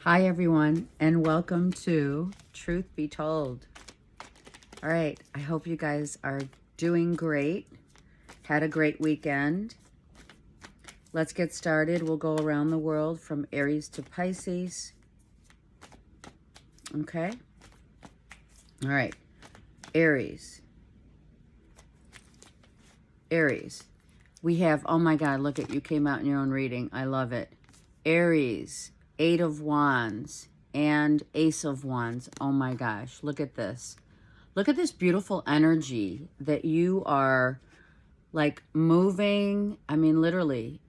Hi, everyone, and welcome to Truth Be Told. All right, I hope you guys are doing great. Had a great weekend. Let's get started. We'll go around the world from Aries to Pisces. Okay? All right. Aries. Aries. We have, oh my God, look at you came out in your own reading. I love it. Aries, Eight of Wands, and Ace of Wands. Oh my gosh, look at this. Look at this beautiful energy that you are like moving, I mean, literally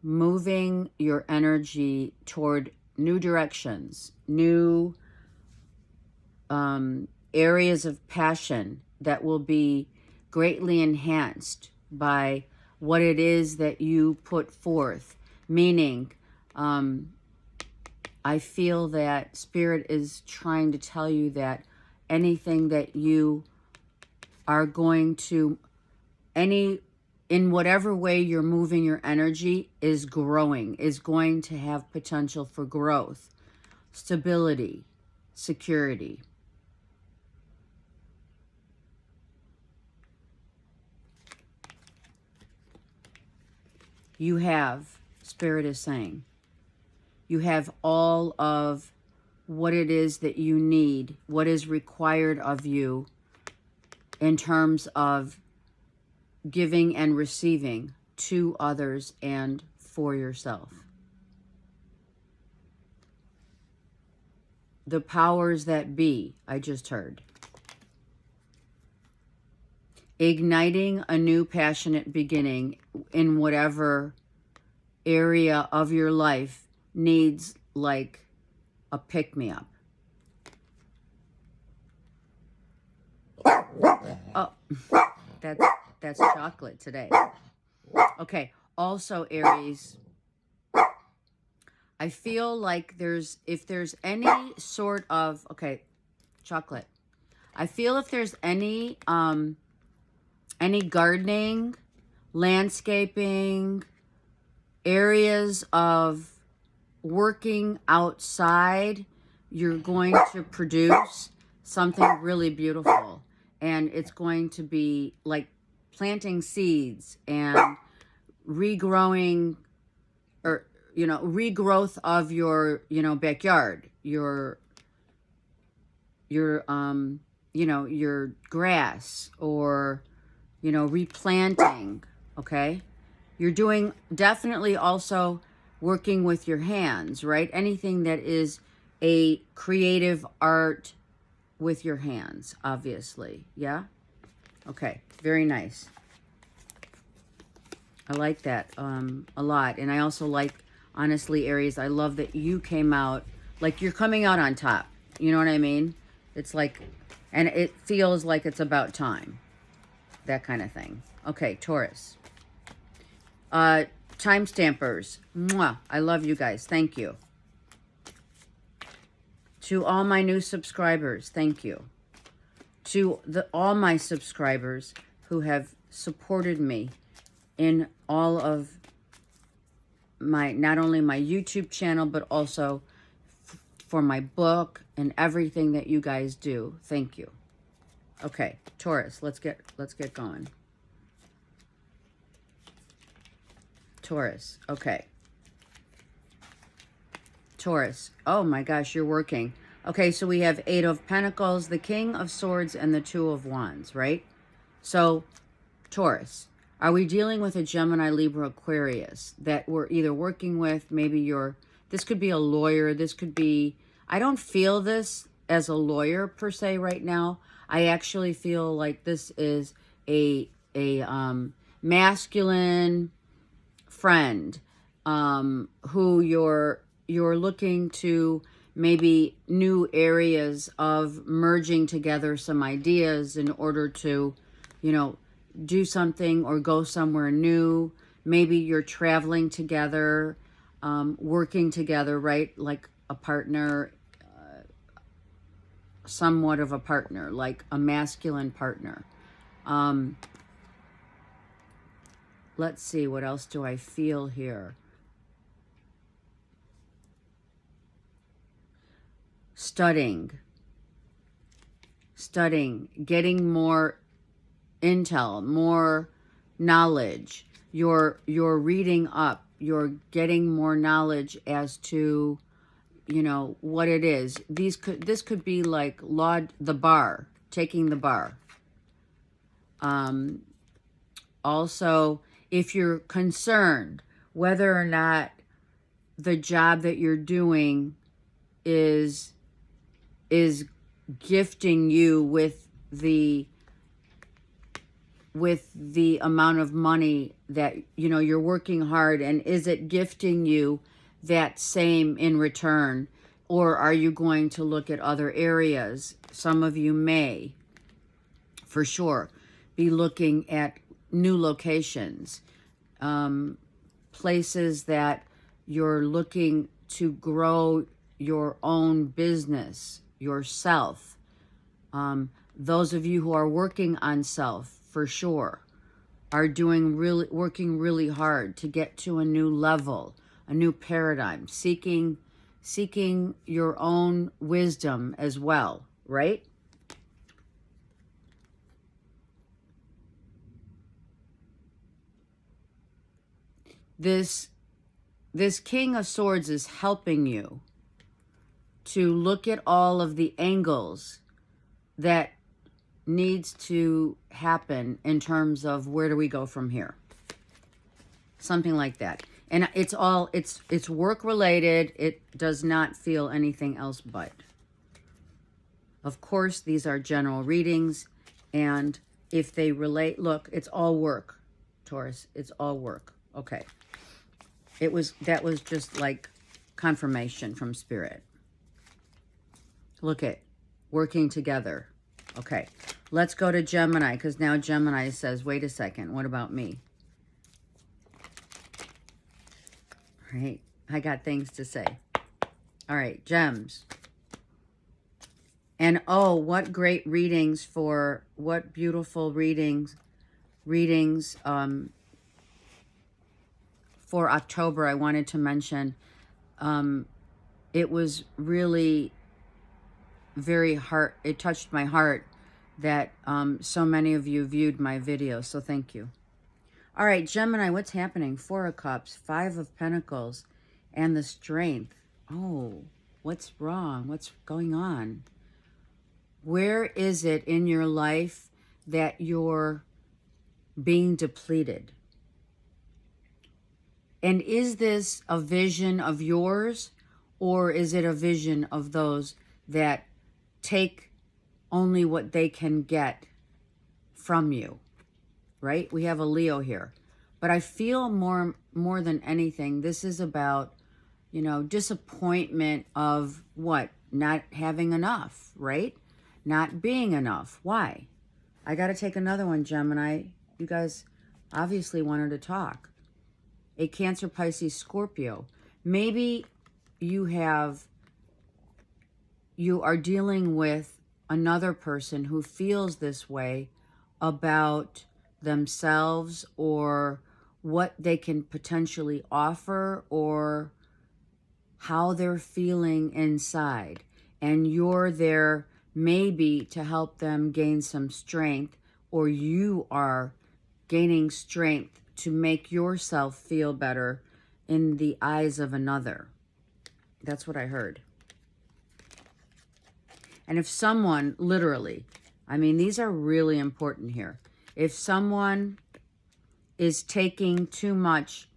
moving your energy toward new directions, new areas of passion that will be greatly enhanced by what it is that you put forth. Meaning, I feel that Spirit is trying to tell you that anything that you are going to, in whatever way you're moving your energy is growing, is going to have potential for growth, stability, security. You have, Spirit is saying, you have all of what it is that you need, what is required of you in terms of giving and receiving to others and for yourself. The powers that be, I just heard. Igniting a new passionate beginning in whatever area of your life needs like a pick-me-up. Oh, that's chocolate today. Okay, also Aries, I feel like if there's any sort of, okay, chocolate. I feel if there's any gardening, landscaping, areas of working outside, you're going to produce something really beautiful. And it's going to be like planting seeds and regrowing, or, regrowth of your, backyard, your grass, or, replanting. Okay. You're doing definitely also working with your hands, right? Anything that is a creative art with your hands, obviously. Yeah? Okay. Very nice. I like that a lot. And I also like, honestly, Aries, I love that you came out, like you're coming out on top. You know what I mean? It's like, and it feels like it's about time. That kind of thing. Okay, Taurus. Time stampers. Mwah. I love you guys. Thank you. To all my new subscribers, thank you. To all my subscribers who have supported me in all of my, not only my YouTube channel, but also for my book and everything that you guys do. Thank you. Okay, Taurus, let's get going. Taurus, okay. Taurus, oh my gosh, you're working. Okay, so we have Eight of Pentacles, the King of Swords, and the Two of Wands, right? So, Taurus, are we dealing with a Gemini, Libra, Aquarius that we're either working with? Maybe this could be a lawyer. This could be, I don't feel this as a lawyer per se right now. I actually feel like this is a masculine friend who you're looking to maybe new areas of merging together some ideas in order to, do something or go somewhere new. Maybe you're traveling together, working together, right? Like a partner, somewhat of a partner, like a masculine partner. Let's see, what else do I feel here? studying, getting more intel, more knowledge. You're reading up. You're getting more knowledge as to, you know, what it is. This could be like the bar, taking the bar. Also, if you're concerned whether or not the job that you're doing is gifting you with the amount of money that, you know, you're working hard, and is it gifting you that same in return, or are you going to look at other areas? Some of you may, for sure, be looking at new locations, places that you're looking to grow your own business, yourself. Those of you who are working on self, for sure, are working really hard to get to a new level, a new paradigm, seeking your own wisdom as well, right? This King of Swords is helping you to look at all of the angles that needs to happen in terms of where do we go from here. Something like that. And it's work related. It does not feel anything else but. Of course, these are general readings, and if they relate, look, it's all work, Taurus. It's all work. Okay. That was just like confirmation from Spirit. Look at working together. Okay. Let's go to Gemini, because now Gemini says, wait a second, what about me? All right. I got things to say. All right, Gems. And oh, what great readings what beautiful readings for October. I wanted to mention, it was really it touched my heart that so many of you viewed my video, so thank you. All right, Gemini, what's happening? 4 of Cups, 5 of Pentacles, and the Strength. Oh, what's wrong? What's going on? Where is it in your life that you're being depleted? And is this a vision of yours, or is it a vision of those that take only what they can get from you? Right? We have a Leo here. But I feel more than anything, this is about, you know, disappointment of what? Not having enough, right? Not being enough. Why? I got to take another one, Gemini. You guys obviously wanted to talk. A Cancer, Pisces, Scorpio. Maybe you are dealing with another person who feels this way about themselves, or what they can potentially offer, or how they're feeling inside. And you're there maybe to help them gain some strength, or you are gaining strength to make yourself feel better in the eyes of another. That's what I heard. And if someone, literally, I mean, these are really important here. If someone is taking too much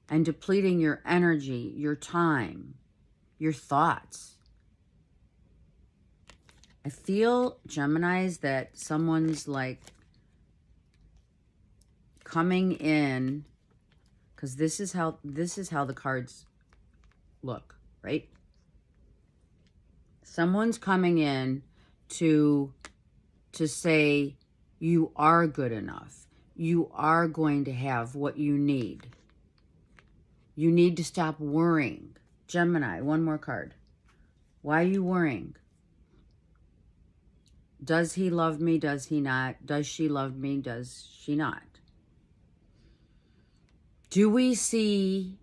and depleting your energy, your time, your thoughts, I feel, Geminis, that someone's like coming in, because this is how the cards look, right? Someone's coming in to say you are good enough. You are going to have what you need. You need to stop worrying. Gemini, one more card. Why are you worrying? Does he love me? Does he not? Does she love me? Does she not? Do we see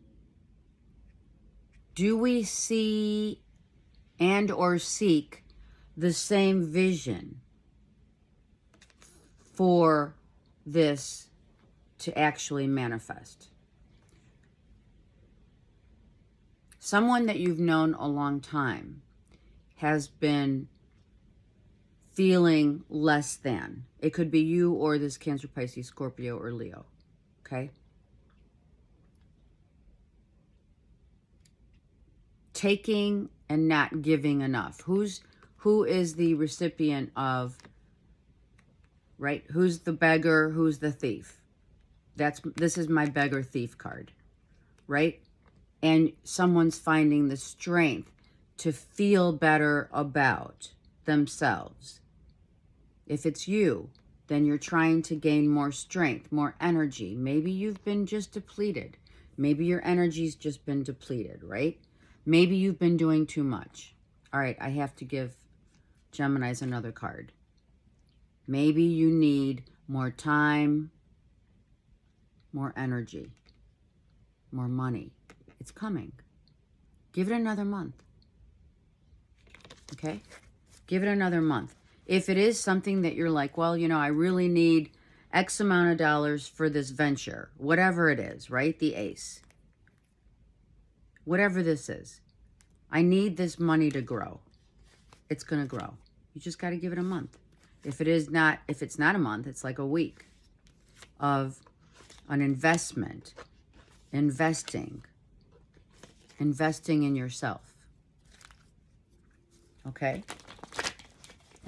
and or seek the same vision for this to actually manifest. Someone that you've known a long time has been feeling less than. It could be you or this Cancer, Pisces, Scorpio, or Leo. Okay? Taking and not giving enough. Who is the recipient of, right? Who's the beggar? Who's the thief? This is my beggar thief card, right? And someone's finding the strength to feel better about themselves. If it's you, then you're trying to gain more strength, more energy. Maybe you've been just depleted. Maybe your energy's just been depleted, right? Maybe you've been doing too much. All right, I have to give Geminis another card. Maybe you need more time, more energy, more money. It's coming. Give it another month. Okay? Give it another month. If it is something that you're like, well, you know, I really need X amount of dollars for this venture, whatever it is, right? The ace. Whatever this is. I need this money to grow. It's going to grow. You just got to give it a month. If it's not a month, it's like a week of an investment, investing in yourself. Okay?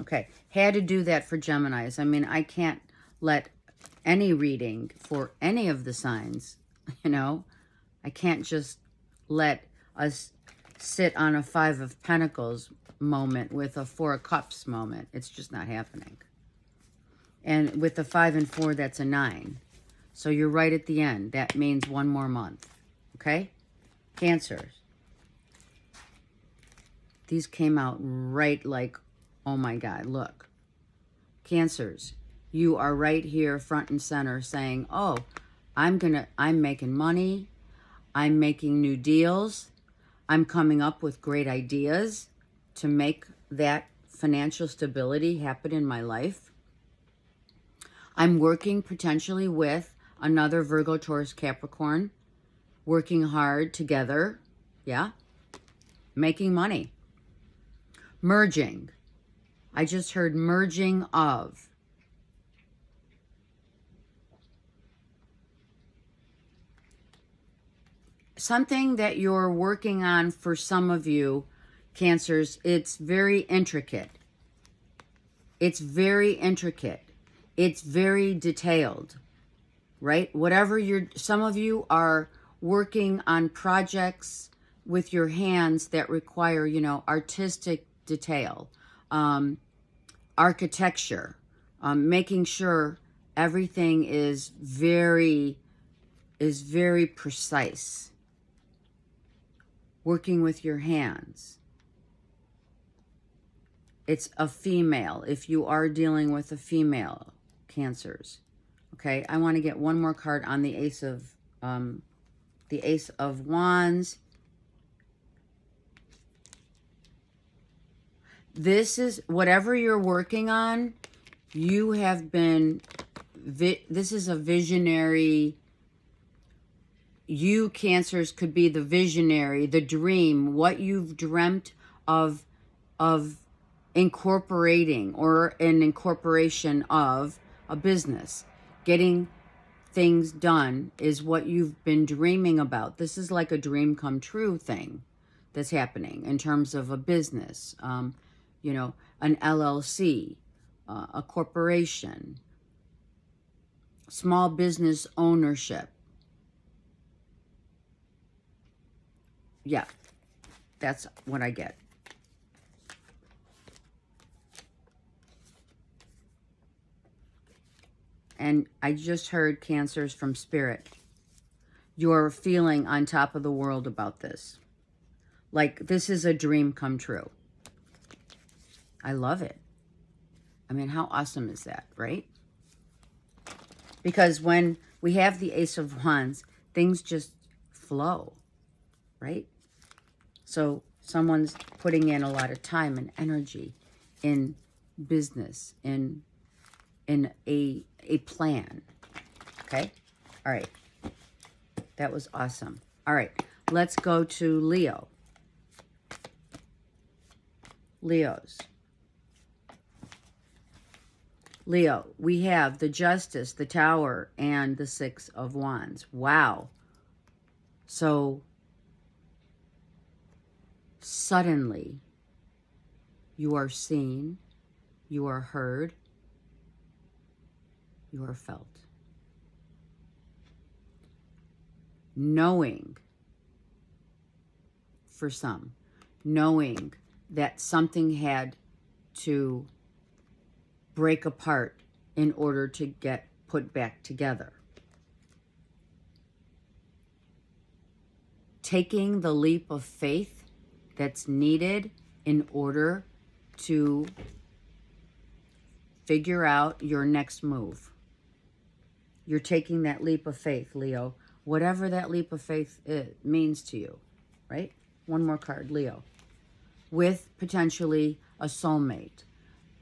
Okay. Had to do that for Geminis. I mean, I can't let any reading for any of the signs, you know? I can't just let us sit on a 5 of Pentacles moment with a 4 of Cups moment. It's just not happening. And with the 5 and 4, that's a 9. So you're right at the end. That means one more month. Okay? Cancers. These came out right like, oh my God, look. Cancers, you are right here front and center saying, oh, I'm making money. I'm making new deals. I'm coming up with great ideas to make that financial stability happen in my life. I'm working potentially with another Virgo, Taurus, Capricorn, working hard together. Yeah. Making money. Merging. I just heard merging of. Something that you're working on for some of you, Cancers, it's very intricate. It's very intricate. It's very detailed, right? Some of you are working on projects with your hands that require, you know, artistic detail, architecture, making sure everything is very precise. Working with your hands. It's a female. If you are dealing with a female, Cancers. Okay, I want to get one more card on the Ace of Wands. This is whatever you're working on. You have been. This is a visionary. You, Cancers, could be the visionary, the dream, what you've dreamt of incorporating or an incorporation of a business. Getting things done is what you've been dreaming about. This is like a dream come true thing that's happening in terms of a business, you know, an LLC, a corporation, small business ownership. Yeah, that's what I get. And I just heard, Cancers, from Spirit. You're feeling on top of the world about this. Like this is a dream come true. I love it. I mean, how awesome is that, right? Because when we have the Ace of Wands, things just flow, right? So Someone's putting in a lot of time and energy in business, in a plan. Okay? All right. That was awesome. All right. Let's go to Leo. Leos. Leo, we have the Justice, the Tower, and the Six of Wands. Wow. So, suddenly, you are seen, you are heard, you are felt. Knowing, for some, knowing that something had to break apart in order to get put back together. Taking the leap of faith that's needed in order to figure out your next move. You're taking that leap of faith, Leo, whatever that leap of faith means to you, right? One more card, Leo. With potentially a soulmate.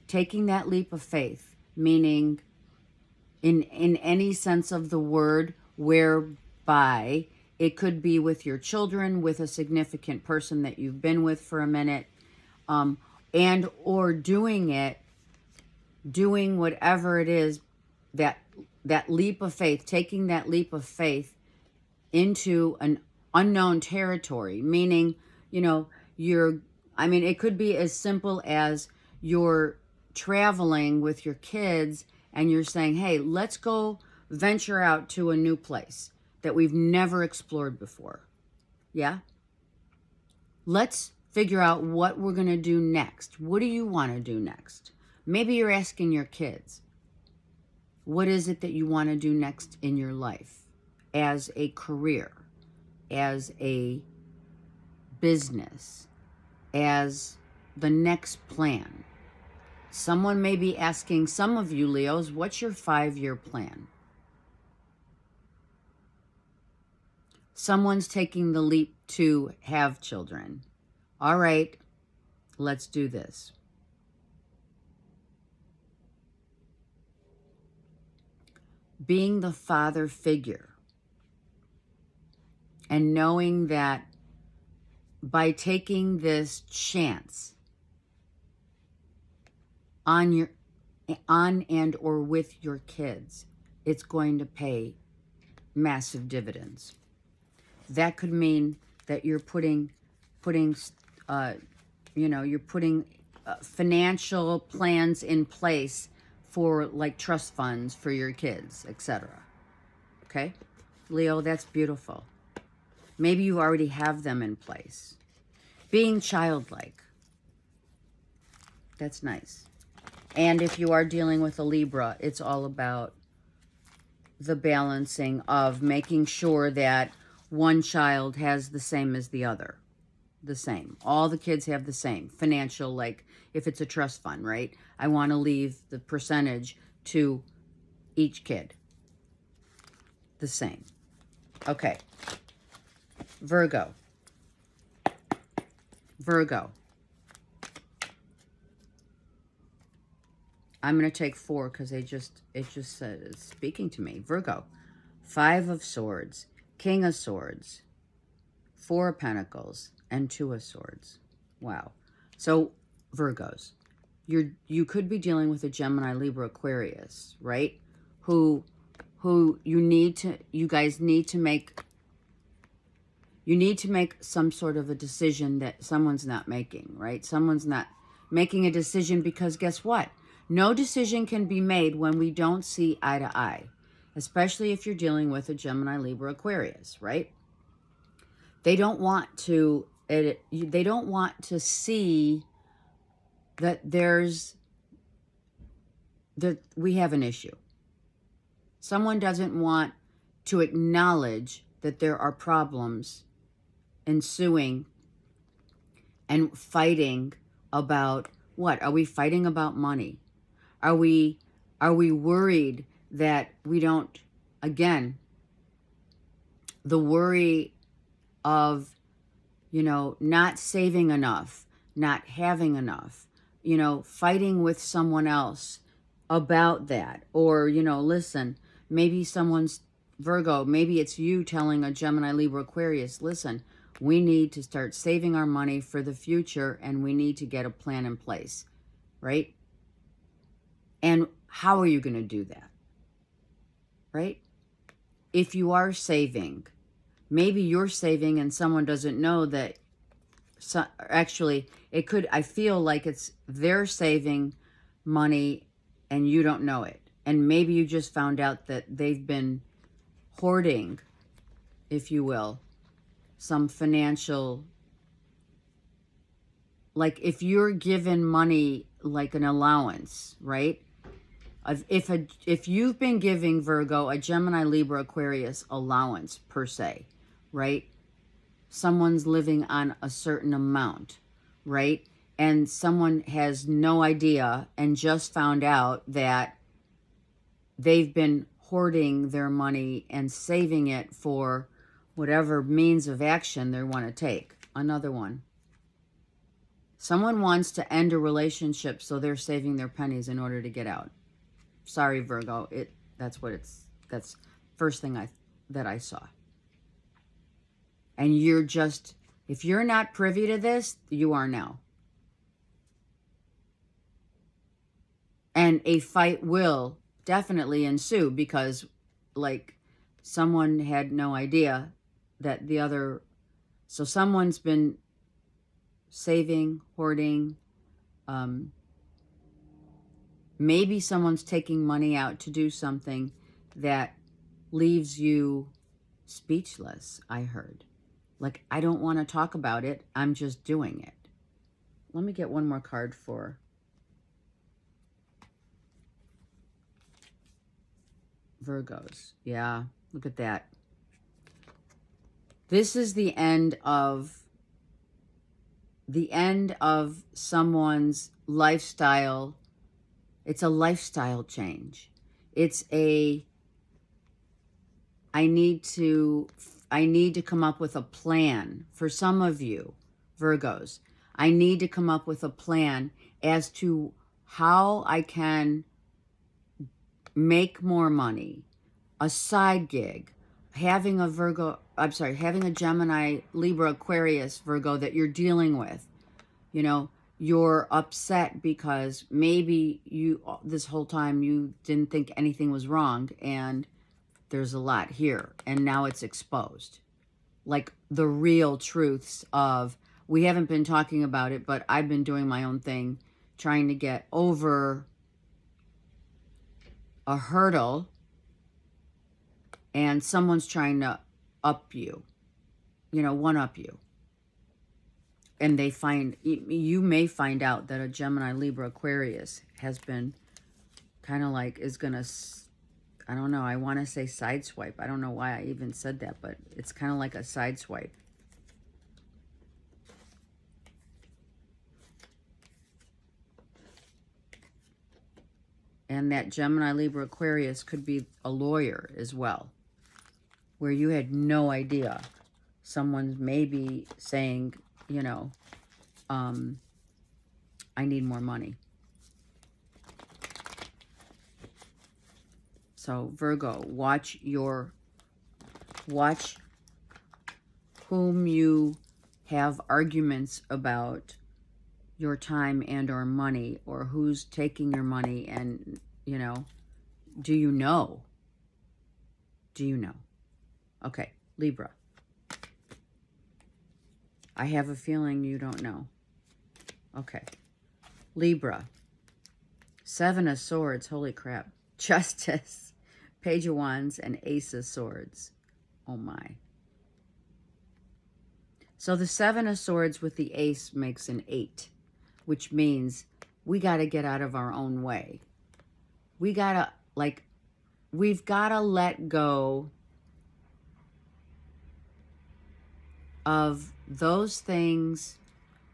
Taking that leap of faith, meaning in any sense of the word, whereby it could be with your children, with a significant person that you've been with for a minute, and or doing whatever it is, that leap of faith, taking that leap of faith into an unknown territory, meaning, it could be as simple as you're traveling with your kids and you're saying, hey, let's go venture out to a new place that we've never explored before. Yeah? Let's figure out what we're going to do next. What do you want to do next? Maybe you're asking your kids, what is it that you want to do next in your life? As a career, as a business, as the next plan. Someone may be asking some of you, Leos, what's your 5-year plan? Someone's taking the leap to have children. All right, let's do this. Being the father figure and knowing that by taking this chance on and or with your kids, it's going to pay massive dividends. That could mean that you're putting financial plans in place for like trust funds for your kids, etc. Okay? Leo, that's beautiful. Maybe you already have them in place. Being childlike. That's nice. And if you are dealing with a Libra, it's all about the balancing of making sure that one child has the same as the other. The same. All the kids have the same financial, like if it's a trust fund, right? I want to leave the percentage to each kid. The same. Okay. Virgo. I'm going to take 4 because it just says speaking to me. Virgo. 5 of Swords, King of Swords, 4 of Pentacles, and 2 of Swords. Wow. So Virgos, you could be dealing with a Gemini, Libra, Aquarius, right? Who you guys need to make. You need to make some sort of a decision that someone's not making, right? Someone's not making a decision because guess what? No decision can be made when we don't see eye to eye, especially if you're dealing with a Gemini, Libra, Aquarius, right? They don't want to see that we have an issue. Someone doesn't want to acknowledge that there are problems ensuing and fighting about what? Are we fighting about money? Are we worried that we don't, again, the worry of, you know, not saving enough, not having enough, you know, fighting with someone else about that. Or, you know, listen, maybe someone's Virgo, maybe it's you telling a Gemini, Libra, Aquarius, listen, we need to start saving our money for the future and we need to get a plan in place, right? And how are you going to do that, right? If you are saving, maybe you're saving and someone doesn't know that. So, actually, it could, I feel like it's they're saving money and you don't know it. And maybe you just found out that they've been hoarding, if you will, some financial, like if you're given money like an allowance, right? If you've been giving Virgo, a Gemini, Libra, Aquarius allowance per se, right? Someone's living on a certain amount, right? And someone has no idea and just found out that they've been hoarding their money and saving it for whatever means of action they want to take. Another one. Someone wants to end a relationship, so they're saving their pennies in order to get out. Sorry, Virgo. That's first thing that I saw. And you're just, if you're not privy to this, you are now. And a fight will definitely ensue because, like, someone had no idea that the other, so someone's been saving, hoarding, maybe someone's taking money out to do something that leaves you speechless, I heard. Like, I don't want to talk about it. I'm just doing it. Let me get one more card for Virgos. Yeah, look at that. This is the end of someone's lifestyle. It's a lifestyle change. It's a, I need to come up with a plan. For some of you, Virgos, I need to come up with a plan as to how I can make more money, a side gig, having a Gemini, Libra, Aquarius, Virgo that you're dealing with. You know, you're upset because maybe this whole time you didn't think anything was wrong and there's a lot here and now it's exposed. Like the real truths of, we haven't been talking about it, but I've been doing my own thing, trying to get over a hurdle and someone's trying to up you, one up you. And you may find out that a Gemini, Libra, Aquarius has been kind of like, is going to, I don't know, I want to say sideswipe. I don't know why I even said that, but it's kind of like a sideswipe. And that Gemini, Libra, Aquarius could be a lawyer as well, where you had no idea. Someone's maybe saying, I need more money. So Virgo, watch whom you have arguments about your time and or money, or who's taking your money, and do you know? Okay, Libra. I have a feeling you don't know. Okay. Libra. 7 of Swords. Holy crap. Justice. Page of Wands and Ace of Swords. Oh my. So the 7 of Swords with the Ace makes an 8, which means we got to get out of our own way. We've got to let go of those things,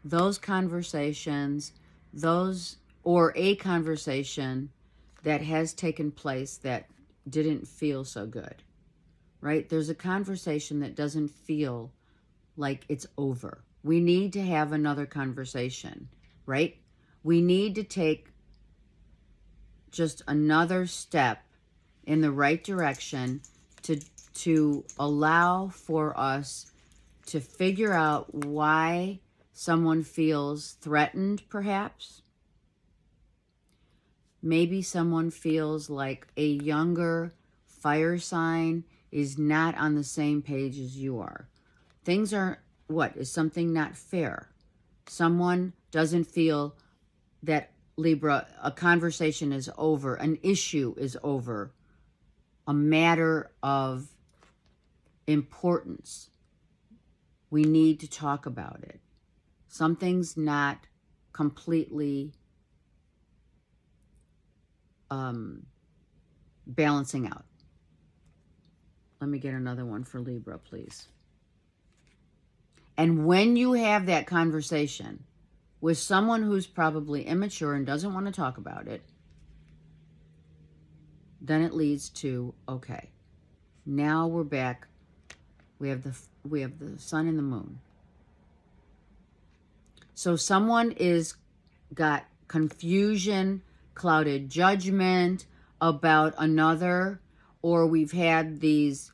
those conversations, or a conversation that has taken place that didn't feel so good, right? There's a conversation that doesn't feel like it's over. We need to have another conversation, right? We need to take just another step in the right direction to allow for us to figure out why someone feels threatened, perhaps. Maybe someone feels like a younger fire sign is not on the same page as you are. Things are, what? Is something not fair? Someone doesn't feel that, Libra, a conversation is over, an issue is over, a matter of importance. We need to talk about it. Something's not completely balancing out. Let me get another one for Libra, please. And when you have that conversation with someone who's probably immature and doesn't want to talk about it, then it leads to, okay, now we're back. We have the sun and the moon. So someone is got confusion, clouded judgment about another, or we've had these,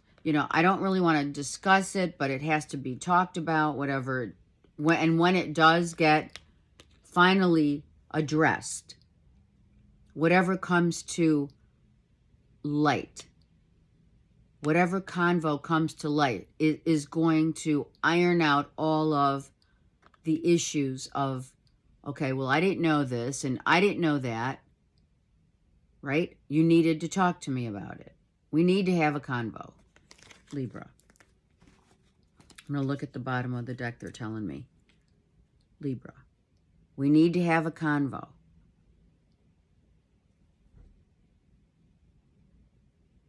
I don't really want to discuss it, but it has to be talked about, whatever. When it does get finally addressed, whatever comes to light, whatever convo comes to light, it is going to iron out all of the issues of, okay, well, I didn't know this and I didn't know that, right? You needed to talk to me about it. We need to have a convo, Libra. I'm going to look at the bottom of the deck. They're telling me, Libra, we need to have a convo.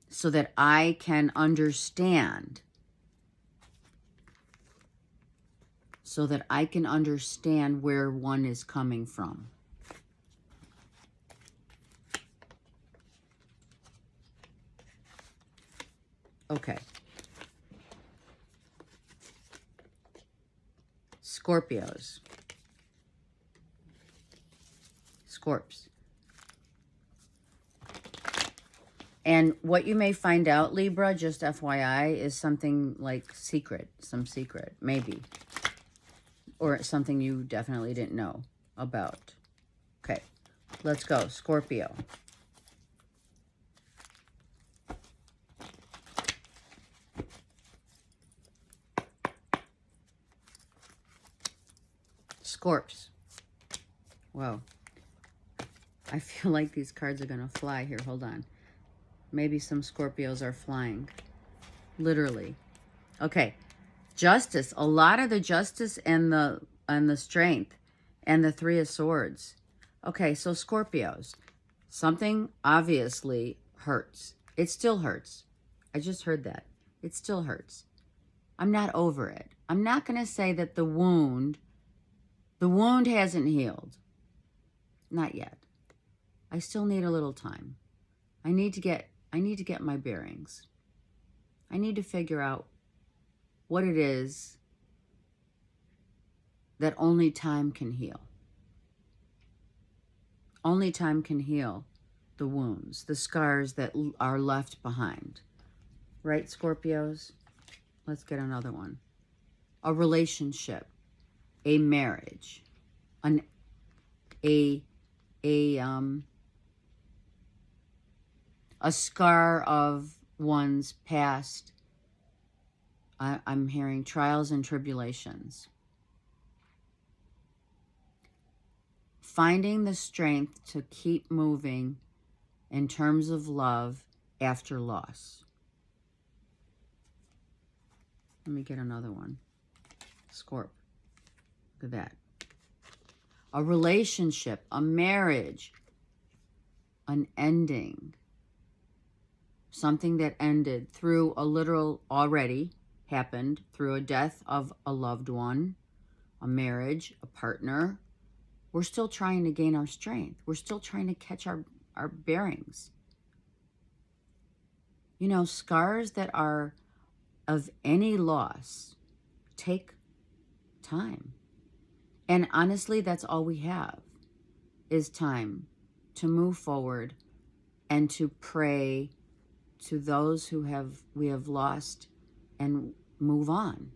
So that I can understand. So that I can understand where one is coming from. Okay. Scorpios. Scorps. And what you may find out, Libra, just FYI, is something like secret, some secret, maybe. Or something you definitely didn't know about. Okay, let's go. Scorpio. Scorps. Whoa. I feel like these cards are going to fly here. Hold on. Maybe some Scorpios are flying. Literally. Okay. Justice. A lot of the justice and the strength and the Three of Swords. Okay, so Scorpios. Something obviously hurts. It still hurts. I just heard that. It still hurts. I'm not over it. I'm not going to say that the wound hasn't healed. Not yet. I still need a little time. I need to get my bearings. I need to figure out what it is that only time can heal. Only time can heal the wounds, the scars that are left behind. Right, Scorpios? Let's get another one. A relationship, a marriage, a scar of one's past. I'm hearing trials and tribulations. Finding the strength to keep moving in terms of love after loss. Let me get another one. Scorp. Look at that. A relationship, a marriage, an ending. Something that ended through a literal, already happened, through a death of a loved one, a marriage, a partner. We're still trying to gain our strength. We're still trying to catch our bearings. You know, scars that are of any loss take time. And honestly, that's all we have is time to move forward and to pray to those who we have lost and move on.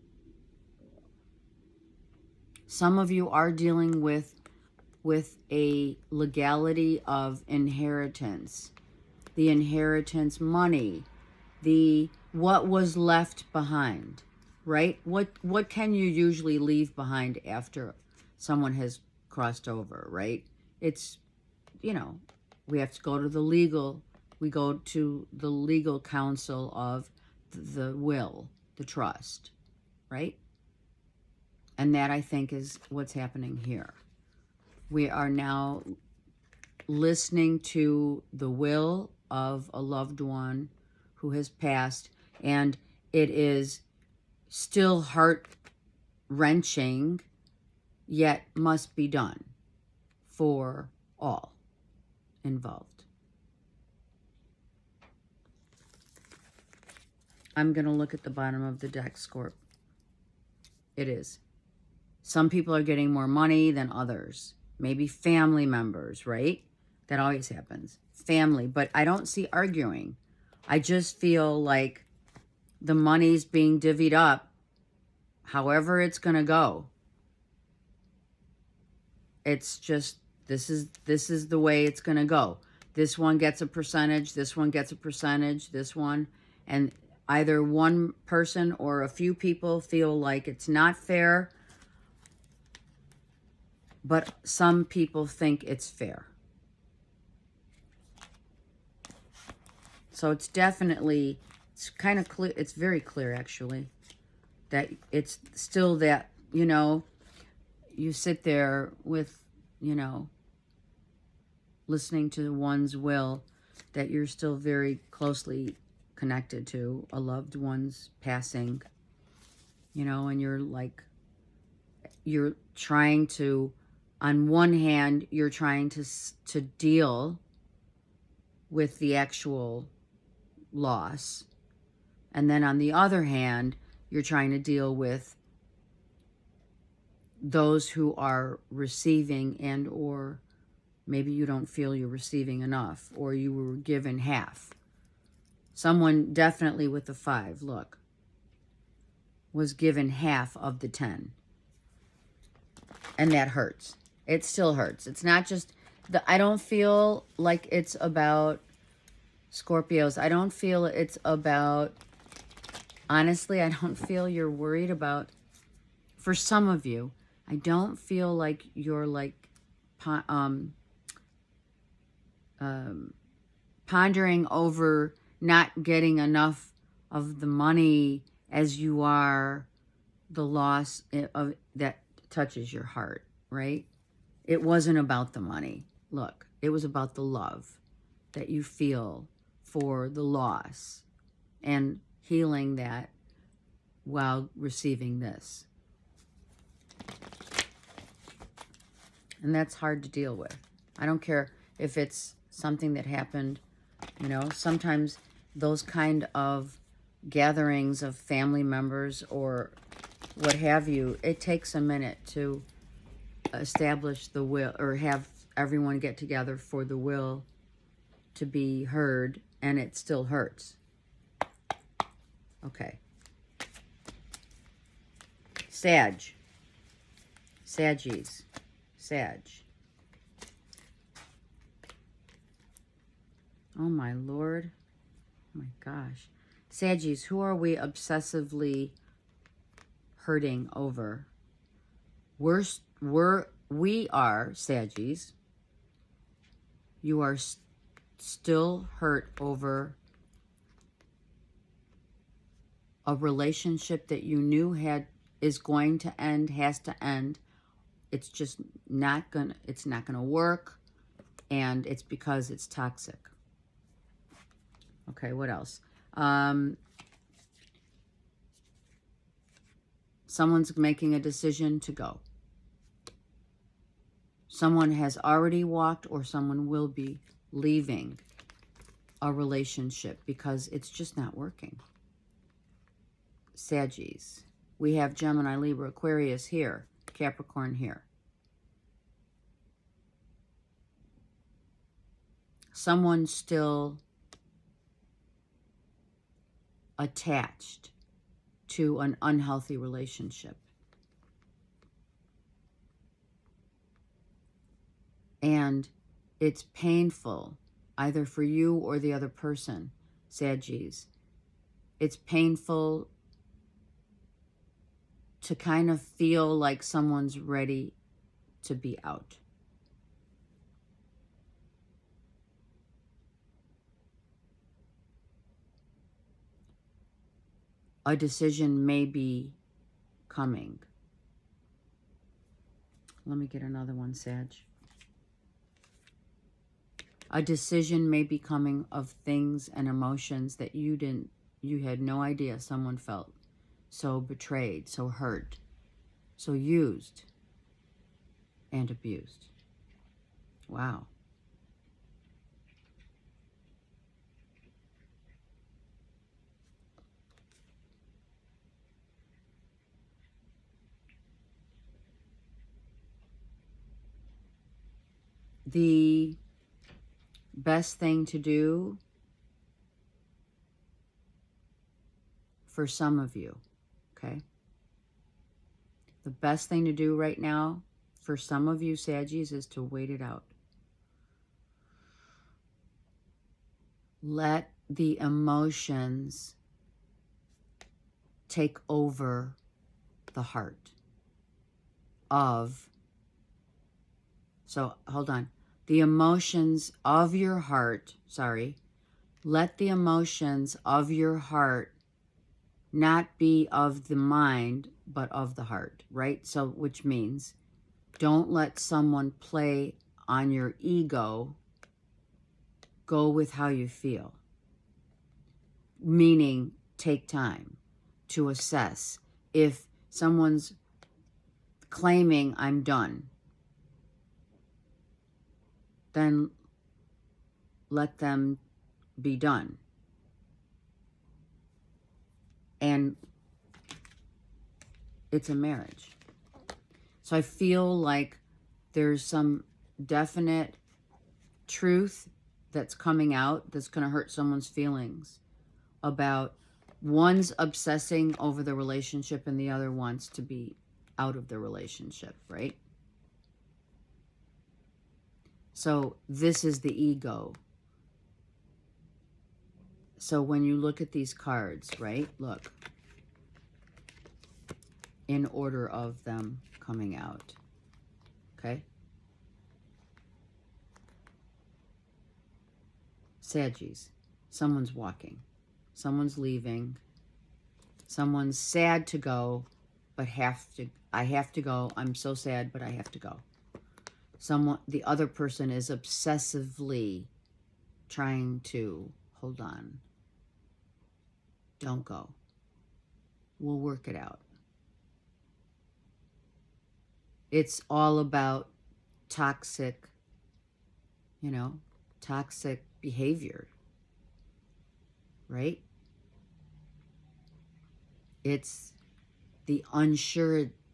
Some of you are dealing with a legality of inheritance, the inheritance money, the what was left behind, right? What can you usually leave behind after someone has crossed over, right? It's, you know, we have to go to we go to the legal counsel of the will, the trust, right? And that, I think, is what's happening here. We are now listening to the will of a loved one who has passed, and it is still heart-wrenching, yet must be done for all involved. I'm going to look at the bottom of the deck, Scorp. It is. Some people are getting more money than others. Maybe family members, right? That always happens. Family. But I don't see arguing. I just feel like the money's being divvied up however it's going to go. It's just, this is the way it's going to go. This one gets a percentage, this one gets a percentage, this one. And either one person or a few people feel like it's not fair, but some people think it's fair. So it's definitely, it's kind of clear, it's very clear actually, that it's still that, you know, you sit there with, you know, listening to one's will, that you're still very closely connected to a loved one's passing, you know, and you're like, you're trying to, on one hand, you're trying to deal with the actual loss. And then on the other hand, you're trying to deal with those who are receiving, and or maybe you don't feel you're receiving enough, or you were given half. Someone definitely with the 5, look, was given half of the 10. And that hurts. It still hurts. It's not just, I don't feel like it's about Scorpios. I don't feel it's about, honestly, I don't feel you're worried about, for some of you, I don't feel like you're like pondering over not getting enough of the money as you are the loss of that touches your heart, right? It wasn't about the money. Look, it was about the love that you feel for the loss and healing that while receiving this. And that's hard to deal with. I don't care if it's something that happened, you know, sometimes those kind of gatherings of family members or what have you, it takes a minute to establish the will, or have everyone get together for the will to be heard, and it still hurts. Okay. Saggies. Sag. Oh my Lord. Oh my gosh. Saggies, who are we obsessively hurting over? We are Saggies. You are still hurt over a relationship that you knew is going to end, has to end. It's just not gonna work, and it's because it's toxic. Okay, what else? Someone's making a decision to go. Someone has already walked, or someone will be leaving a relationship because it's just not working. Saggies. we have Gemini, Libra, Aquarius here, Capricorn here. Someone's still attached to an unhealthy relationship. And it's painful, either for you or the other person, Saggies. It's painful to kind of feel like someone's ready to be out. A decision may be coming. Let me get another one, Sag. A decision may be coming of things and emotions that you had no idea someone felt. So betrayed, so hurt, so used and abused. Wow. The best thing to do for some of you, okay? The best thing to do right now for some of you, Saggies, is to wait it out. Let the emotions take over the heart of, so hold on, the emotions of your heart, let the emotions of your heart not be of the mind, but of the heart, right? So, which means don't let someone play on your ego. Go with how you feel. Meaning, take time to assess. If someone's claiming I'm done, then let them be done. And it's a marriage. So I feel like there's some definite truth that's coming out that's going to hurt someone's feelings about one's obsessing over the relationship and the other wants to be out of the relationship, right? So this is the ego. So when you look at these cards, right? Look. In order of them coming out. Okay? Saggies. Someone's walking. Someone's leaving. Someone's sad to go, but I have to go. I'm so sad, but I have to go. The other person is obsessively trying to hold on. Don't go. We'll work it out. It's all about toxic, toxic behavior, right? It's the unsurety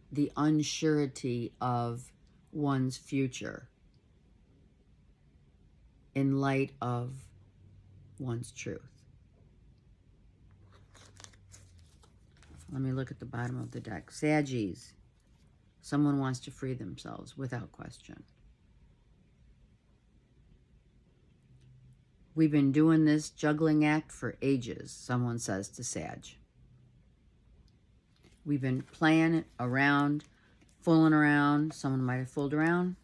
of one's future in light of one's truth. Let me look at the bottom of the deck. Saggies. Someone wants to free themselves without question. We've been doing this juggling act for ages, someone says to Sag. We've been playing around, fooling around. Someone might have fooled around.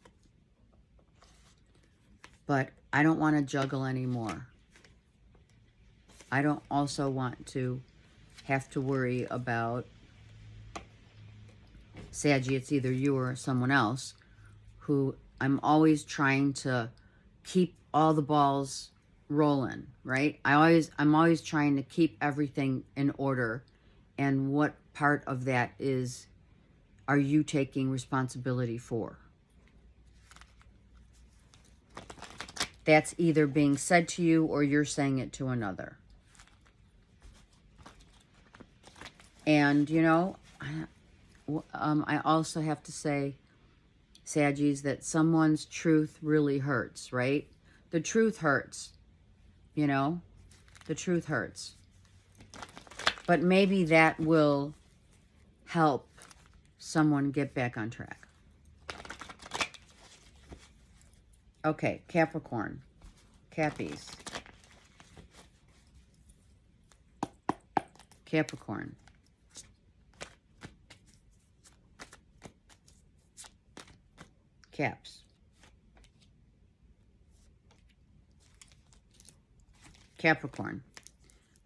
But I don't want to juggle anymore. I don't also want to have to worry about, Saggy, it's either you or someone else, who I'm always trying to keep all the balls rolling, right? I'm always trying to keep everything in order. And what part of that are you taking responsibility for? That's either being said to you or you're saying it to another. And, I also have to say, Saggies, that someone's truth really hurts, right? The truth hurts, you know? The truth hurts. But maybe that will help someone get back on track. Okay, Capricorn. Cappies. Capricorn. Caps. Capricorn.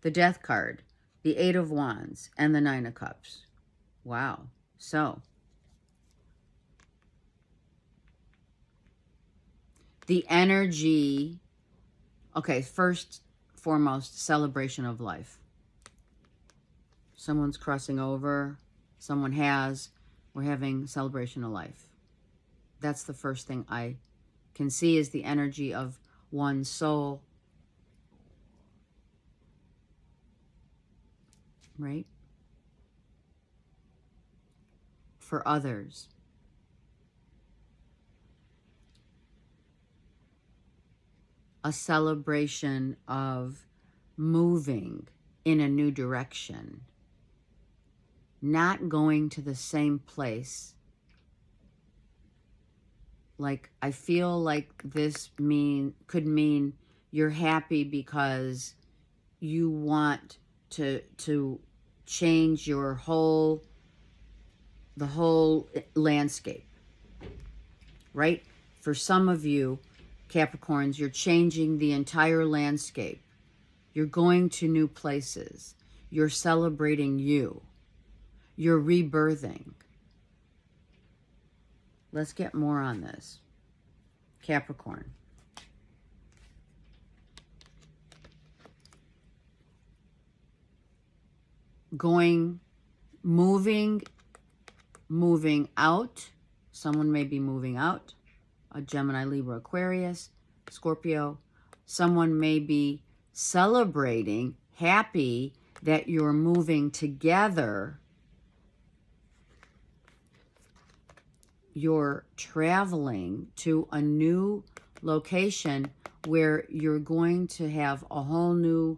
The Death card, the Eight of Wands, and the Nine of Cups. Wow. So, the energy, okay, first, foremost, celebration of life. Someone's crossing over, someone has, we're having celebration of life. That's the first thing I can see is the energy of one's soul. Right? For others. A celebration of moving in a new direction. Not going to the same place. Like, I feel like this could mean you're happy because you want to change your the whole landscape, right? For some of you, Capricorns, you're changing the entire landscape. You're going to new places. You're celebrating you. You're rebirthing. Let's get more on this. Capricorn. Moving out. Someone may be moving out. A Gemini, Libra, Aquarius, Scorpio. Someone may be celebrating, happy that you're moving together. You're traveling to a new location where you're going to have a whole new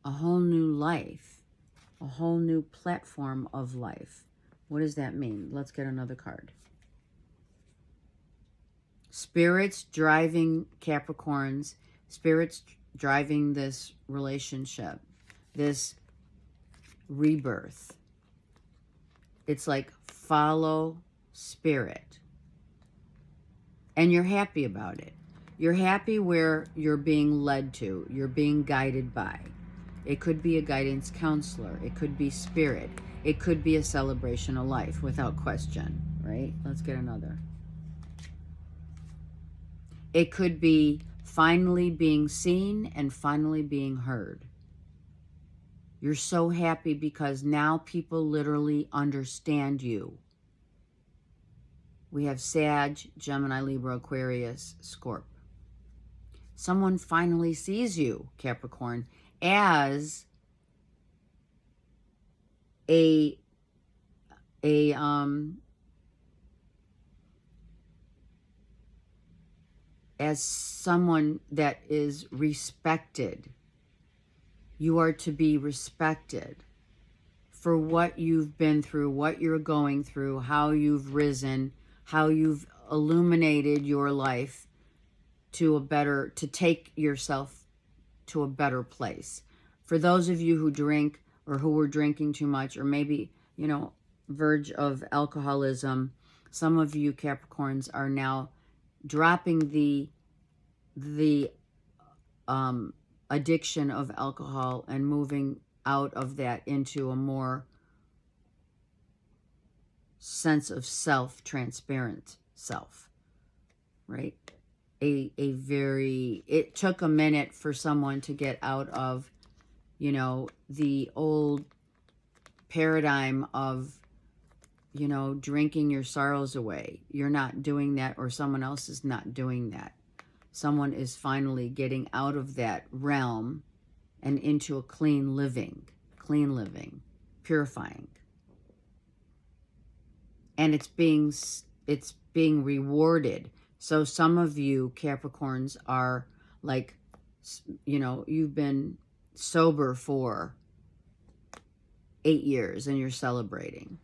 life, a whole new platform of life. What does that mean? Let's get another card. Spirits driving Capricorns, spirits driving this relationship, this rebirth. It's like follow spirit. And you're happy about it. You're happy where you're being led to, you're being guided by. It could be a guidance counselor. It could be spirit. It could be a celebration of life, without question, right? Let's get another. It could be finally being seen and finally being heard. You're so happy because now people literally understand you. We have Sag, Gemini, Libra, Aquarius, Scorp. Someone finally sees you, Capricorn, as as someone that is respected. You are to be respected for what you've been through, what you're going through, how you've risen, how you've illuminated your life to take yourself to a better place. For those of you who drink or who were drinking too much, or maybe, verge of alcoholism, some of you Capricorns are now dropping the addiction of alcohol and moving out of that into a more sense of self, transparent self, right? It took a minute for someone to get out of, the old paradigm of, drinking your sorrows away. You're not doing that, or someone else is not doing that. Someone is finally getting out of that realm and into a clean living, purifying. and it's being rewarded. So some of you Capricorns are like, you know, you've been sober for 8 years and you're celebrating,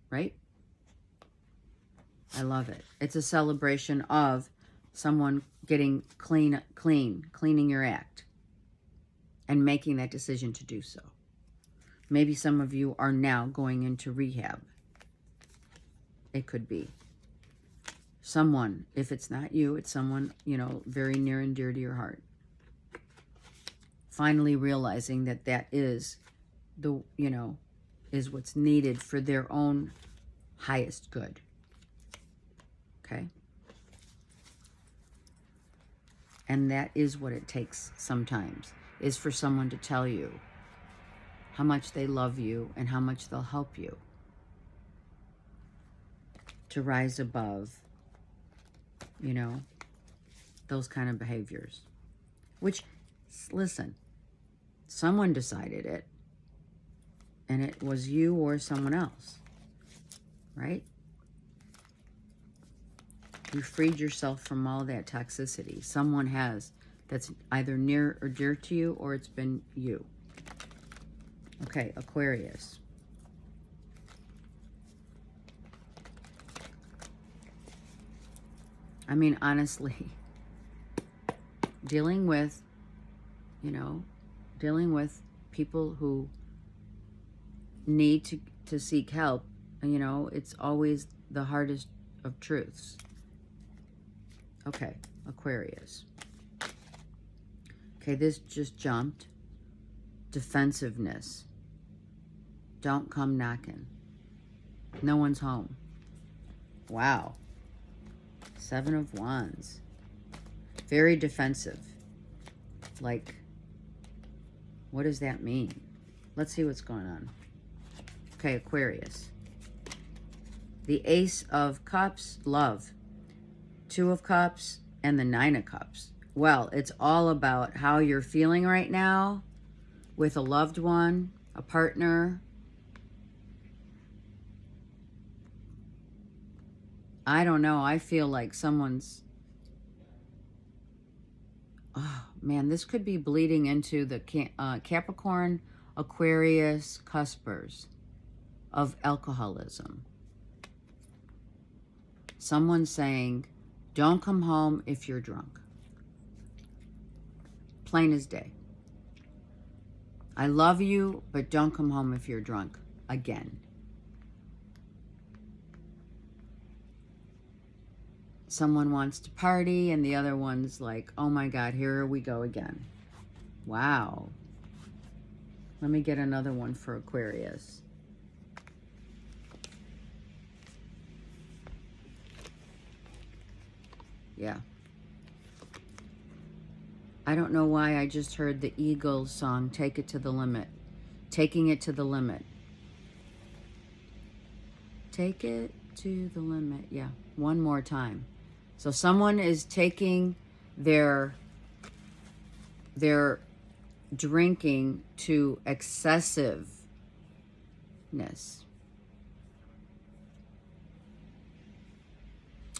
right? I love it. It's a celebration of someone getting cleaning your act and making that decision to do so. Maybe some of you are now going into rehab. It could be someone, if it's not you, it's someone, you know, very near and dear to your heart. Finally realizing that that is the, you know, is what's needed for their own highest good. Okay? And that is what it takes sometimes, is for someone to tell you how much they love you and how much they'll help you to rise above, you know, those kind of behaviors. Which, listen, someone decided it, and it was you or someone else, right? You freed yourself from all that toxicity. Someone has, that's either near or dear to you, or it's been you. Okay, Aquarius. I mean, honestly, dealing with, you know, dealing with people who need to seek help, you know, it's always the hardest of truths. Okay, Aquarius. Okay, this just jumped. Defensiveness. Don't come knocking. No one's home. Wow. 7 of Wands. Very defensive. Like, what does that mean? Let's see what's going on. Okay, Aquarius. The Ace of Cups, love. 2 of Cups and the 9 of Cups. Well, it's all about how you're feeling right now with a loved one, a partner. I don't know. I feel like someone's... Oh, man, this could be bleeding into the Capricorn, Aquarius cuspers of alcoholism. Someone saying, don't come home if you're drunk. Plain as day. I love you, but don't come home if you're drunk again. Someone wants to party and the other one's like, oh my God, here we go again. Wow. Let me get another one for Aquarius. Yeah. I don't know why I just heard the Eagles song, Take It to the Limit. Taking it to the limit. Take it to the limit. Yeah, one more time. So someone is taking their drinking to excessiveness.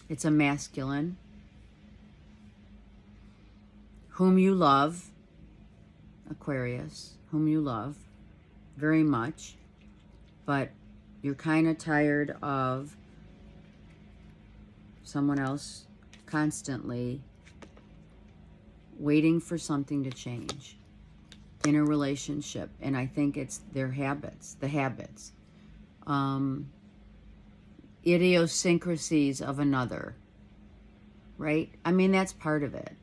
It's a masculine. Whom you love, Aquarius, whom you love very much, but you're kind of tired of someone else constantly waiting for something to change in a relationship. And I think it's their habits, the habits, idiosyncrasies of another, right? I mean, that's part of it.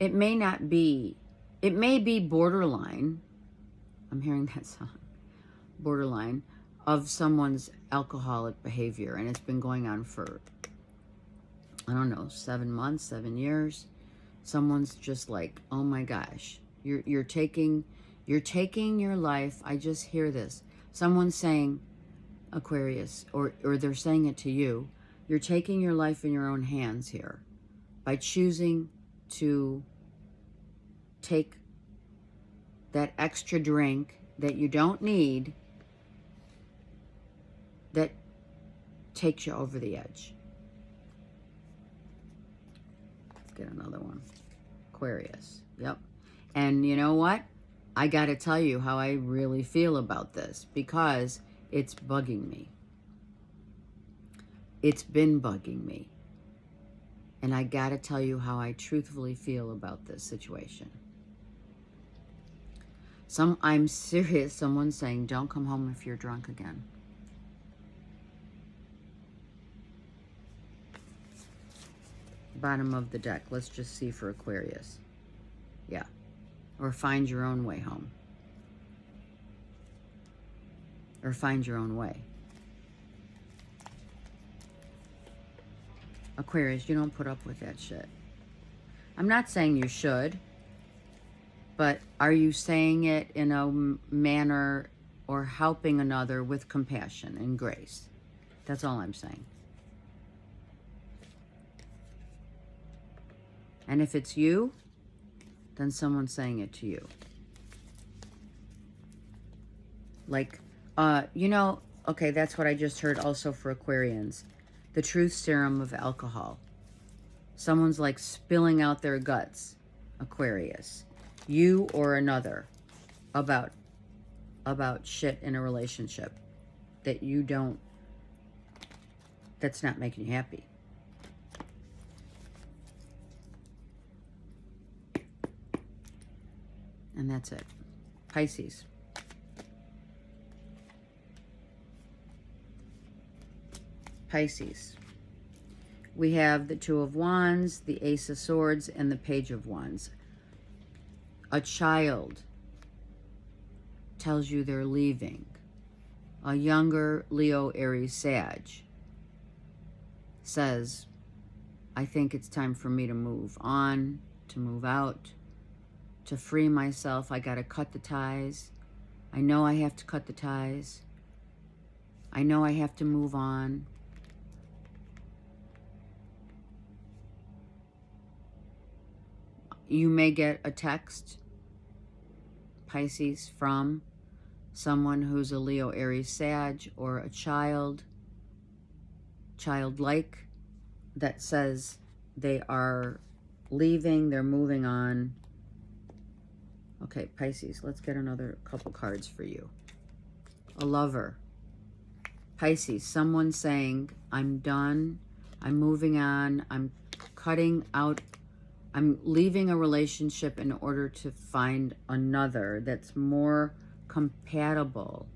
It may not be, it may be borderline, I'm hearing that song, borderline, of someone's alcoholic behavior, and it's been going on for, I don't know, 7 months, 7 years. Someone's just like, oh my gosh, you're taking your life. I just hear this. Someone's saying, Aquarius, or they're saying it to you, you're taking your life in your own hands here by choosing to take that extra drink that you don't need, that takes you over the edge. Let's get another one. Aquarius. Yep. And you know what? I got to tell you how I really feel about this, because it's bugging me. It's been bugging me. And I got to tell you how I truthfully feel about this situation. I'm serious. Someone's saying, don't come home if you're drunk again. Bottom of the deck. Let's just see for Aquarius. Yeah. Or find your own way home. Or find your own way. Aquarius, you don't put up with that shit. I'm not saying you should, but are you saying it in a manner or helping another with compassion and grace? That's all I'm saying. And if it's you, then someone's saying it to you. Like, you know, okay, that's what I just heard also for Aquarians. The truth serum of alcohol. Someone's like spilling out their guts, Aquarius. You or another, about shit in a relationship that you don't, that's not making you happy. And that's it. Pisces. Pisces. We have the Two of Wands, the Ace of Swords, and the Page of Wands. A child tells you they're leaving. A younger Leo, Aries, Sag says, I think it's time for me to move on, to move out, to free myself. I got to cut the ties. I know I have to cut the ties. I know I have to move on. You may get a text, Pisces, from someone who's a Leo, Aries, Sag, or a childlike, that says they are leaving, they're moving on. Okay, Pisces, let's get another couple cards for you. A lover. Pisces, someone saying, I'm done, I'm moving on, I'm cutting out, I'm leaving a relationship in order to find another that's more compatible,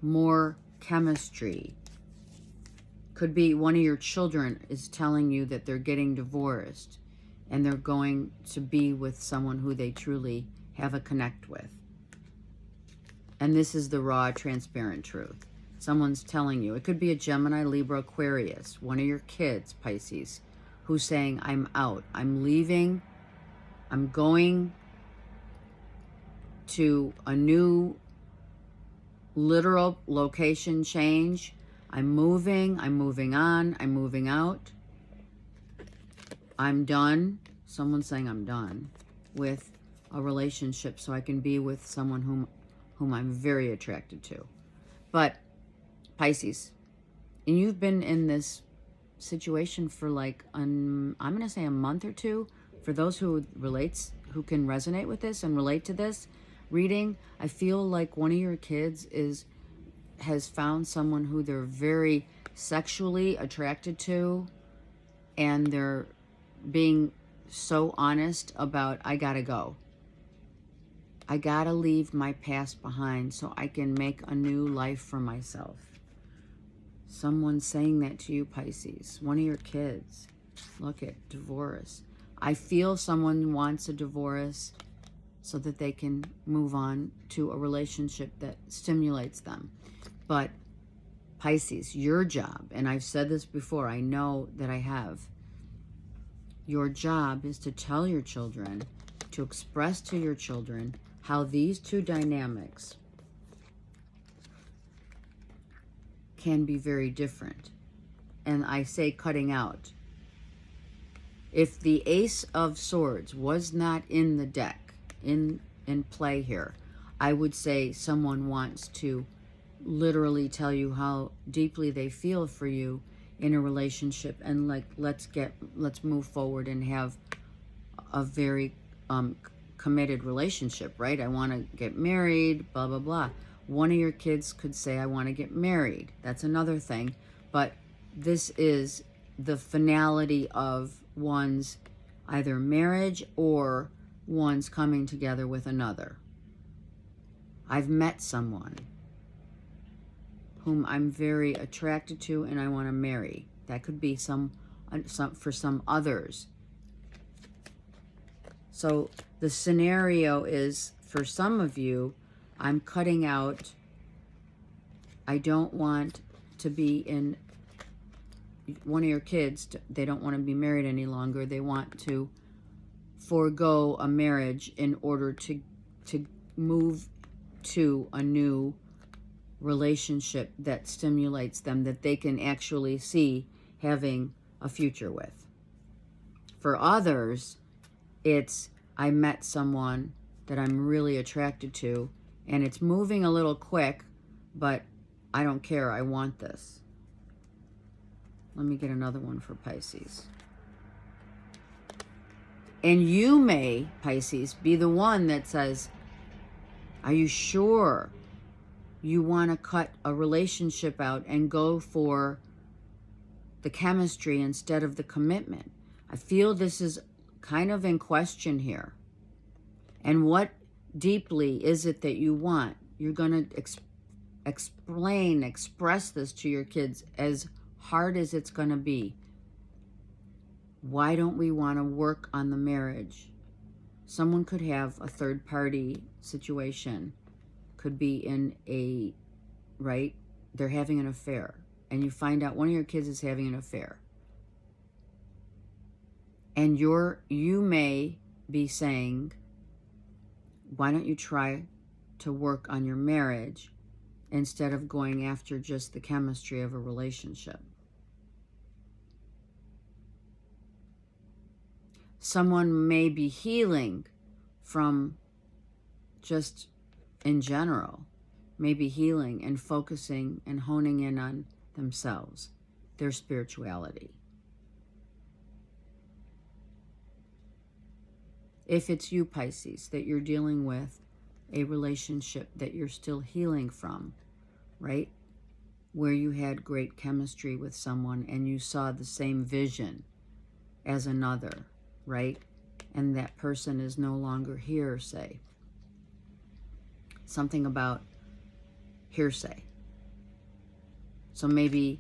more chemistry. Could be one of your children is telling you that they're getting divorced and they're going to be with someone who they truly have a connect with. And this is the raw, transparent truth. Someone's telling you. It could be a Gemini, Libra, Aquarius, one of your kids, Pisces, who's saying, I'm out, I'm leaving, I'm going to a new literal location change, I'm moving on, I'm moving out, I'm done. Someone's saying I'm done with a relationship so I can be with someone whom I'm very attracted to. But Pisces, and you've been in this situation for like, I'm going to say a month or two. For those who can resonate with this and relate to this reading, I feel like one of your kids has found someone who they're very sexually attracted to, and they're being so honest about, I gotta go. I gotta leave my past behind so I can make a new life for myself. Someone's saying that to you, Pisces. One of your kids. Look at divorce. I feel someone wants a divorce so that they can move on to a relationship that stimulates them. But Pisces, your job, and I've said this before, I know that I have, your job is to tell your children, to express to your children how these two dynamics can be very different. And I say cutting out. If the Ace of Swords was not in the deck, in play here, I would say someone wants to literally tell you how deeply they feel for you in a relationship and like, let's move forward and have a very committed relationship, right? I want to get married, blah, blah, blah. One of your kids could say, I want to get married. That's another thing. But this is the finality of one's either marriage or one's coming together with another. I've met someone whom I'm very attracted to and I want to marry. That could be some for some others. So the scenario is, for some of you, I'm cutting out, I don't want to be in, one of your kids, they don't want to be married any longer. They want to forego a marriage in order to move to a new relationship that stimulates them, that they can actually see having a future with. For others, it's, I met someone that I'm really attracted to, and it's moving a little quick, but I don't care, I want this. Let me get another one for Pisces. And you may, Pisces, be the one that says, are you sure you want to cut a relationship out and go for the chemistry instead of the commitment? I feel this is kind of in question here. And what deeply is it that you want? You're going to express this to your kids as hard as it's going to be. Why don't we want to work on the marriage? Someone could have a third party situation, could be in a, right? They're having an affair, and you find out one of your kids is having an affair. And you may be saying, why don't you try to work on your marriage instead of going after just the chemistry of a relationship? Someone may be healing from just in general, maybe healing and focusing and honing in on themselves, their spirituality. If it's you, Pisces, that you're dealing with a relationship that you're still healing from, right? Where you had great chemistry with someone and you saw the same vision as another, right? And that person is no longer here, say. Something about hearsay. So maybe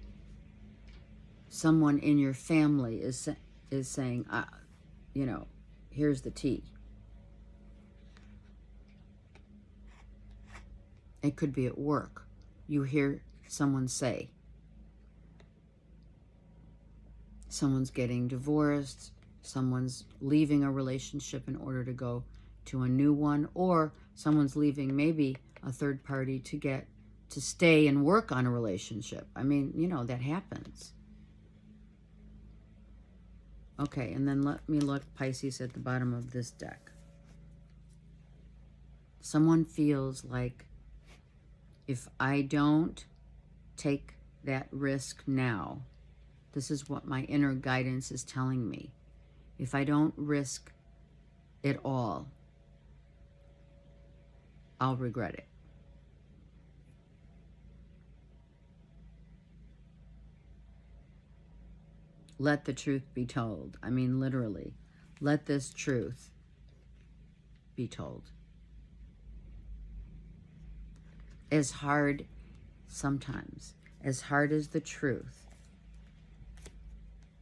someone in your family is saying, you know, here's the tea. It could be at work. You hear someone say, someone's getting divorced, someone's leaving a relationship in order to go to a new one, or someone's leaving maybe a third party to stay and work on a relationship. I mean, you know, that happens. Okay, and then let me look, Pisces, at the bottom of this deck. Someone feels like, if I don't take that risk now, this is what my inner guidance is telling me. If I don't risk it all, I'll regret it. Let the truth be told. I mean, literally, let this truth be told. As hard, sometimes, as hard as the truth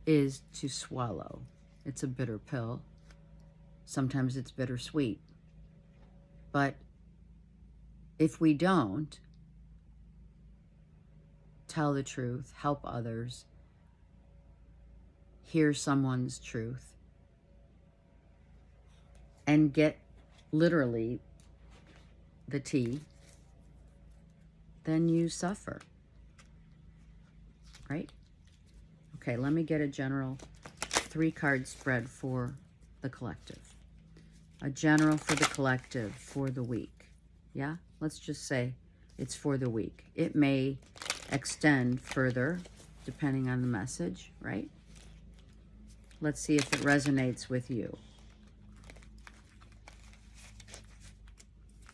is to swallow. It's a bitter pill. Sometimes it's bittersweet. But if we don't tell the truth, help others, hear someone's truth, and get literally the tea, then you suffer, right? Okay, let me get a general 3-card spread for the collective. A general for the collective for the week. Yeah, let's just say it's for the week. It may extend further, depending on the message, right? Let's see if it resonates with you.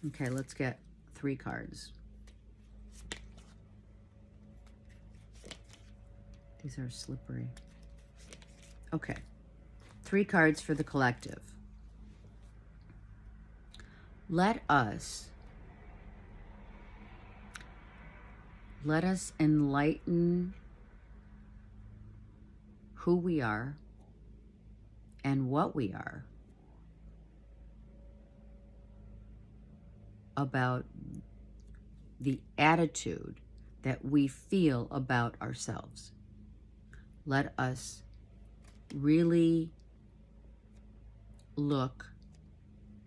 Okay, let's get 3 cards. These are slippery. Okay, 3 cards for the collective. Let us enlighten who we are and what we are about the attitude that we feel about ourselves. Let us really look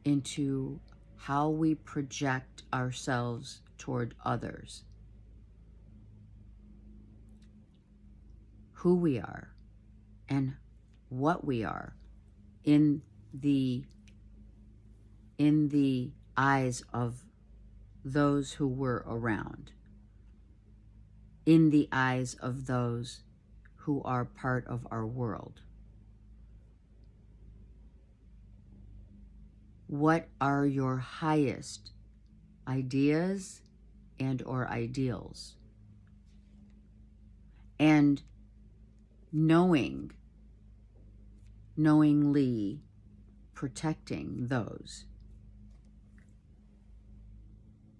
into how we project ourselves toward others, who we are and what we are in the eyes of those who were around, in the eyes of those who are part of our world. What are your highest ideas and or ideals? And knowingly protecting those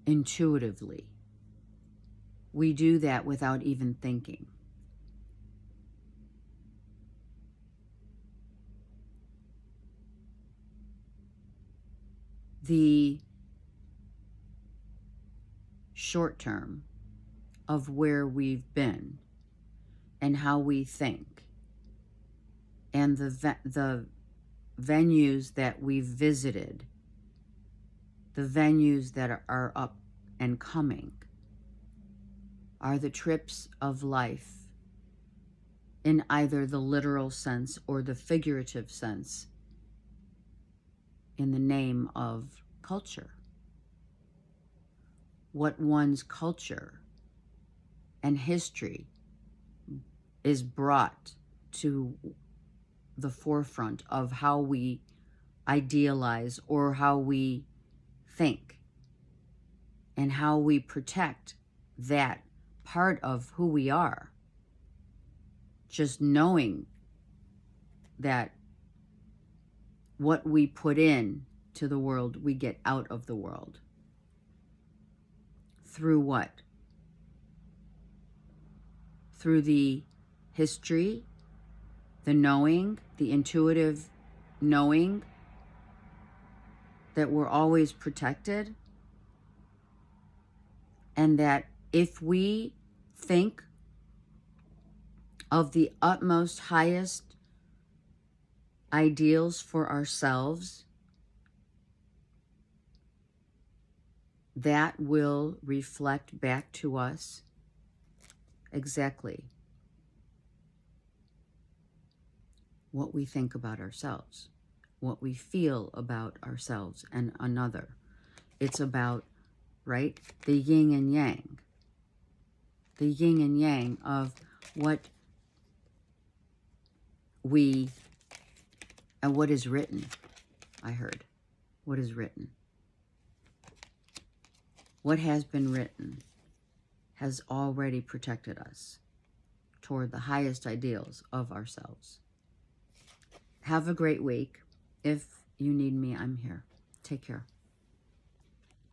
intuitively. We do that without even thinking. The short term of where we've been and how we think, and the venues that we've visited, the venues that are up and coming, are the trips of life in either the literal sense or the figurative sense, in the name of culture. What one's culture and history is brought to the forefront of how we idealize or how we think, and how we protect that part of who we are. Just knowing that what we put in to the world, we get out of the world. Through what? Through the history, the knowing, the intuitive knowing that we're always protected, and that if we think of the utmost highest ideals for ourselves, that will reflect back to us exactly what we think about ourselves, what we feel about ourselves and another. It's about, right, the yin and yang. The yin and yang of what we, and what is written, I heard. What is written? What has been written has already protected us toward the highest ideals of ourselves. Have a great week. If you need me, I'm here. Take care.